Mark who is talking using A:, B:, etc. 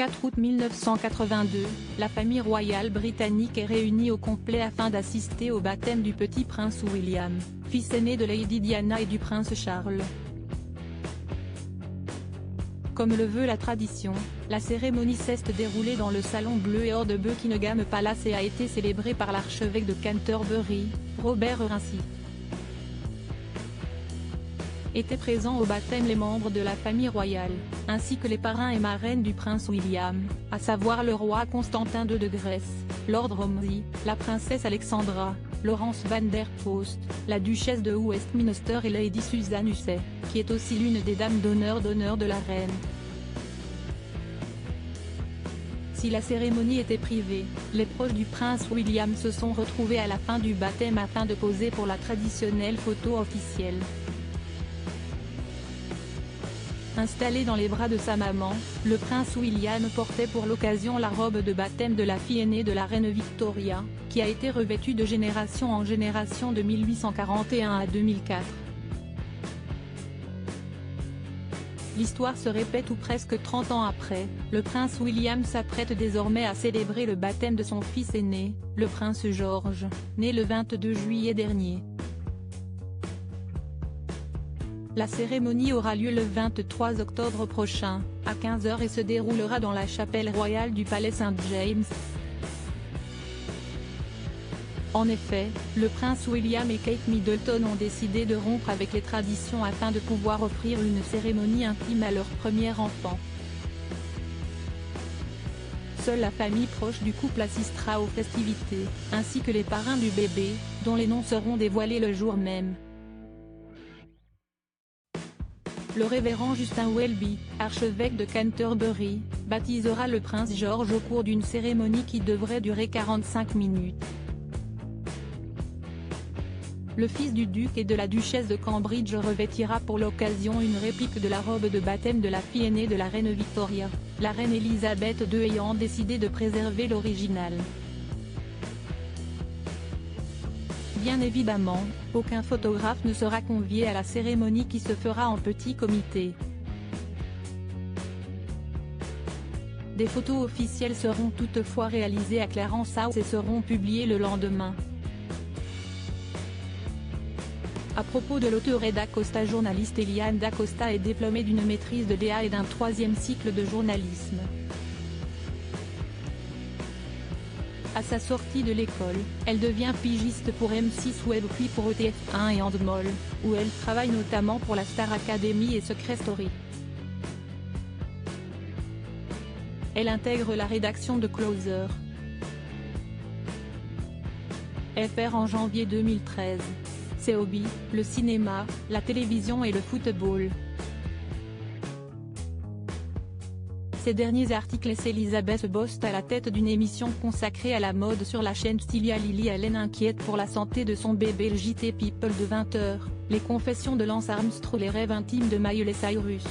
A: 4 août 1982, la famille royale britannique est réunie au complet afin d'assister au baptême du petit prince William, fils aîné de Lady Diana et du prince Charles. Comme le veut la tradition, la cérémonie s'est déroulée dans le salon bleu et or de Buckingham Palace et a été célébrée par l'archevêque de Canterbury, Robert Rincy. Étaient présents au baptême les membres de la famille royale, ainsi que les parrains et marraines du prince William, à savoir le roi Constantin II de Grèce, Lord Romsey, la princesse Alexandra, Laurence van der Post, la duchesse de Westminster et Lady Susan Hussey, qui est aussi l'une des dames d'honneur de la reine. Si la cérémonie était privée, les proches du prince William se sont retrouvés à la fin du baptême afin de poser pour la traditionnelle photo officielle. Installé dans les bras de sa maman, le prince William portait pour l'occasion la robe de baptême de la fille aînée de la reine Victoria, qui a été revêtue de génération en génération de 1841 à 2004. L'histoire se répète ou presque 30 ans après, le prince William s'apprête désormais à célébrer le baptême de son fils aîné, le prince George, né le 22 juillet dernier. La cérémonie aura lieu le 23 octobre prochain, à 15 h et se déroulera dans la chapelle royale du palais Saint-James. En effet, le prince William et Kate Middleton ont décidé de rompre avec les traditions afin de pouvoir offrir une cérémonie intime à leur premier enfant. Seule la famille proche du couple assistera aux festivités, ainsi que les parrains du bébé, dont les noms seront dévoilés le jour même. Le révérend Justin Welby, archevêque de Canterbury, baptisera le prince George au cours d'une cérémonie qui devrait durer 45 minutes. Le fils du duc et de la duchesse de Cambridge revêtira pour l'occasion une réplique de la robe de baptême de la fille aînée de la reine Victoria, la reine Elisabeth II ayant décidé de préserver l'original. Bien évidemment, aucun photographe ne sera convié à la cérémonie qui se fera en petit comité. Des photos officielles seront toutefois réalisées à Clarence House et seront publiées le lendemain. À propos de l'auteur d'Acosta, journaliste Eliane d'Acosta est diplômée d'une maîtrise de DA et d'un 3e cycle de journalisme. À sa sortie de l'école, elle devient pigiste pour M6 Web puis pour ETF1 et Endemol, où elle travaille notamment pour la Star Academy et Secret Story. Elle intègre la rédaction de Closer FR en janvier 2013. Ses hobbies, le cinéma, la télévision et le football. Ces derniers articles laissent Elizabeth Bost à la tête d'une émission consacrée à la mode sur la chaîne Stylia. Lily Allen inquiète pour la santé de son bébé. Le JT People de 20 h, les confessions de Lance Armstrong, les rêves intimes de Miley Cyrus.